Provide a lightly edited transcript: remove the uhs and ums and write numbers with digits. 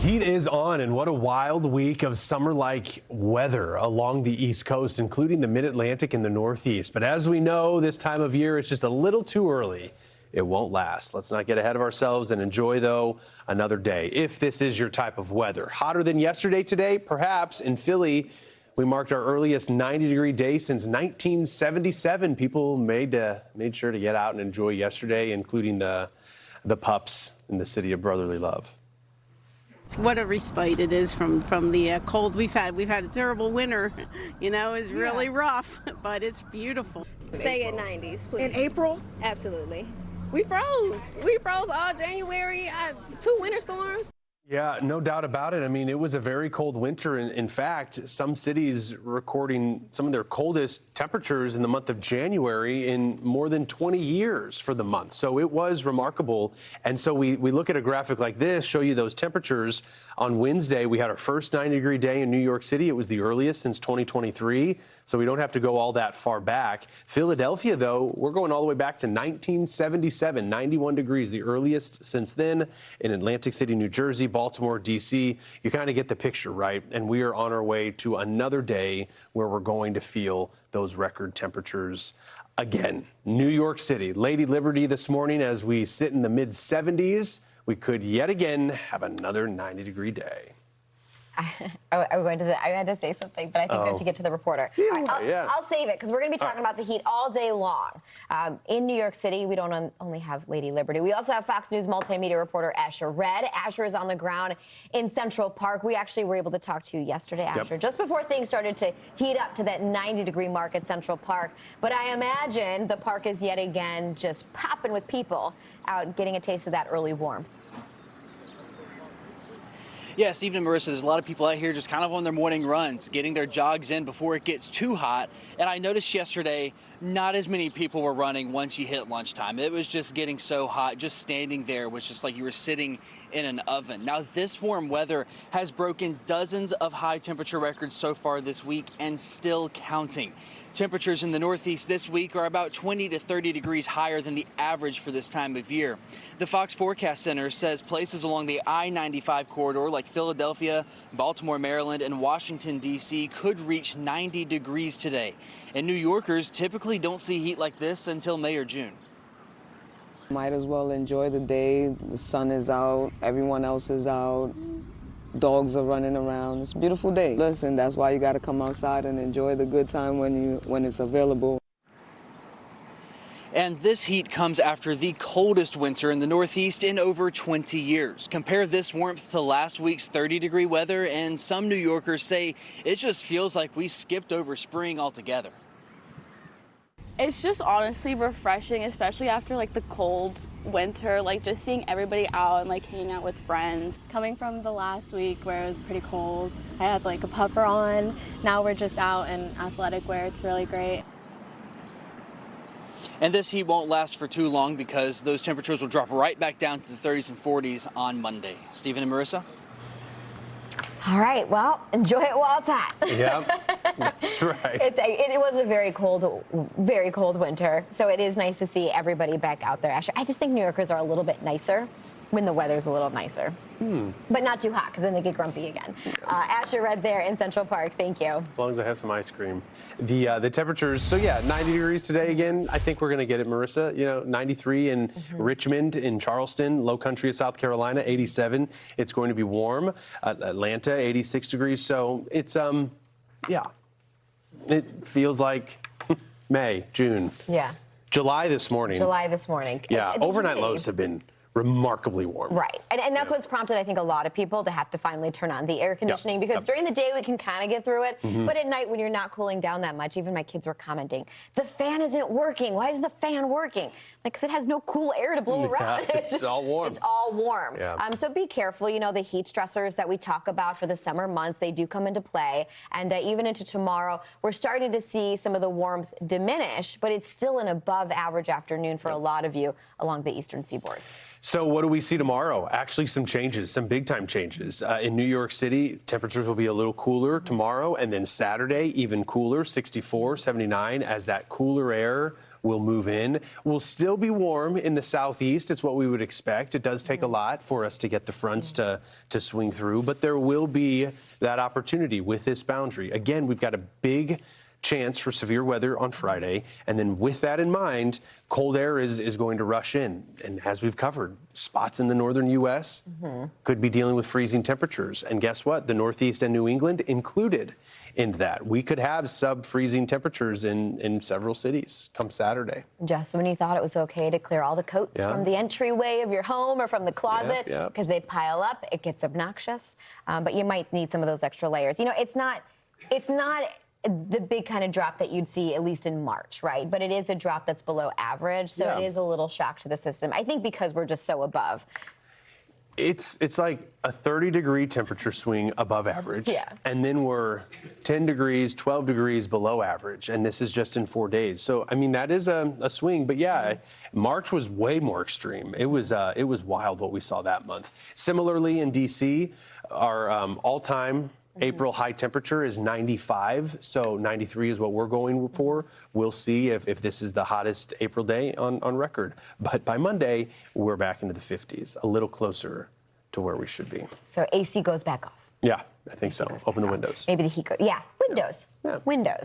heat is on, and what a wild week of summer-like weather along the East Coast, including the Mid-Atlantic and the Northeast. But as we know, this time of year is just a little too early. It won't last. Let's not get ahead of ourselves and enjoy, though, another day, if this is your type of weather. Hotter than yesterday today? Perhaps. In Philly, we marked our earliest 90-degree day since 1977. People made sure to get out and enjoy yesterday, including the pups in the city of brotherly love. What a respite it is from the cold we've had. We've had a terrible winter. You know, it's really rough, but it's beautiful. Stay at 90s, please. In April? Absolutely. We froze. We froze all January, 2 winter storms. Yeah, no doubt about it. I mean, it was a very cold winter. In fact, some cities recording some of their coldest temperatures in the month of January in more than 20 years for the month. So it was remarkable. And so we look at a graphic like this, show you those temperatures. On Wednesday, we had our first 90-degree day in New York City. It was the earliest since 2023. So we don't have to go all that far back. Philadelphia, though, we're going all the way back to 1977, 91 degrees, the earliest since then. In Atlantic City, New Jersey, Baltimore, D.C., you kind of get the picture, right? And we are on our way to another day where we're going to feel those record temperatures again. New York City, Lady Liberty this morning as we sit in the mid-70s. We could yet again have another 90-degree day. I had to say something, but I think we have to get to the reporter. I'll save it because we're going to be talking about the heat all day long. In New York City, we don't only have Lady Liberty. We also have Fox News multimedia reporter Asher Red. Asher is on the ground in Central Park. We actually were able to talk to you yesterday, Asher, just before things started to heat up to that 90-degree mark at Central Park. But I imagine the park is yet again just popping with people out getting a taste of that early warmth. Yeah, Stephen and Marissa, there's a lot of people out here just kind of on their morning runs, getting their jogs in before it gets too hot. And I noticed yesterday, not as many people were running once you hit lunchtime. It was just getting so hot. Just standing there was just like you were sitting in an oven. Now, this warm weather has broken dozens of high temperature records so far this week and still counting. Temperatures in the Northeast this week are about 20 to 30 degrees higher than the average for this time of year. The Fox Forecast Center says places along the I-95 corridor like Philadelphia, Baltimore, Maryland, and Washington, D.C. could reach 90 degrees today. And New Yorkers typically don't see heat like this until May or June. Might as well enjoy the day. The sun is out, everyone else is out. Dogs are running around. It's a beautiful day. Listen, that's why you got to come outside and enjoy the good time when it's available. And this heat comes after the coldest winter in the Northeast in over 20 years. Compare this warmth to last week's 30-degree weather, and some New Yorkers say it just feels like we skipped over spring altogether. It's just honestly refreshing, especially after like the cold winter, like just seeing everybody out and like hanging out with friends. Coming from the last week where it was pretty cold, I had like a puffer on. Now we're just out in athletic wear. It's really great. And this heat won't last for too long because those temperatures will drop right back down to the 30s and 40s on Monday. Stephen and Marissa? All right, well, enjoy it while it's hot. Yep, that's right. It was a very cold winter, so it is nice to see everybody back out there. Actually, I just think New Yorkers are a little bit nicer when the weather's a little nicer. But not too hot, because then they get grumpy again. Asher Red there in Central Park, thank you. As long as I have some ice cream. The temperatures, so yeah, 90 degrees today again. I think we're going to get it, Marissa. You know, 93 in Richmond, in Charleston, low country of South Carolina, 87. It's going to be warm. Atlanta, 86 degrees. So it's, yeah, it feels like May, June. Yeah. July this morning. Yeah, overnight lows have been remarkably warm. Right. And that's what's prompted, I think, a lot of people to have to finally turn on the air conditioning because during the day we can kind of get through it. But at night when you're not cooling down that much, even my kids were commenting, the fan isn't working. Why is the fan working? Like, because it has no cool air to blow around. It's all warm. It's all warm. Yeah. So be careful. You know, the heat stressors that we talk about for the summer months, they do come into play. And even into tomorrow, we're starting to see some of the warmth diminish, but it's still an above average afternoon for a lot of you along the eastern seaboard. So what do we see tomorrow? Actually, some changes, some big-time changes. In New York City, temperatures will be a little cooler tomorrow, and then Saturday, even cooler, 64, 79, as that cooler air will move in. We'll still be warm in the southeast. It's what we would expect. It does take a lot for us to get the fronts to swing through, but there will be that opportunity with this boundary. Again, we've got a big chance for severe weather on Friday. And then with that in mind, cold air is going to rush in. And as we've covered, spots in the northern U.S. could be dealing with freezing temperatures. And guess what? The Northeast and New England included in that. We could have sub-freezing temperatures in several cities come Saturday. Just when you thought it was okay to clear all the coats from the entryway of your home or from the closet, because they pile up, it gets obnoxious. But you might need some of those extra layers. You know, it's not the big kind of drop that you'd see at least in March, right? But it is a drop that's below average, so it is a little shock to the system. I think because we're just so above. It's like a 30-degree temperature swing above average, and then we're 10 degrees, 12 degrees below average, and this is just in 4 days. So, I mean, that is a swing, but March was way more extreme. It was wild what we saw that month. Similarly, in D.C., our all-time April high temperature is 95, so 93 is what we're going for. We'll see if this is the hottest April day on record. But by Monday, we're back into the 50s, a little closer to where we should be. So AC goes back off. Yeah, I think so. Open the windows. Maybe the heat goes. Yeah, windows. Windows.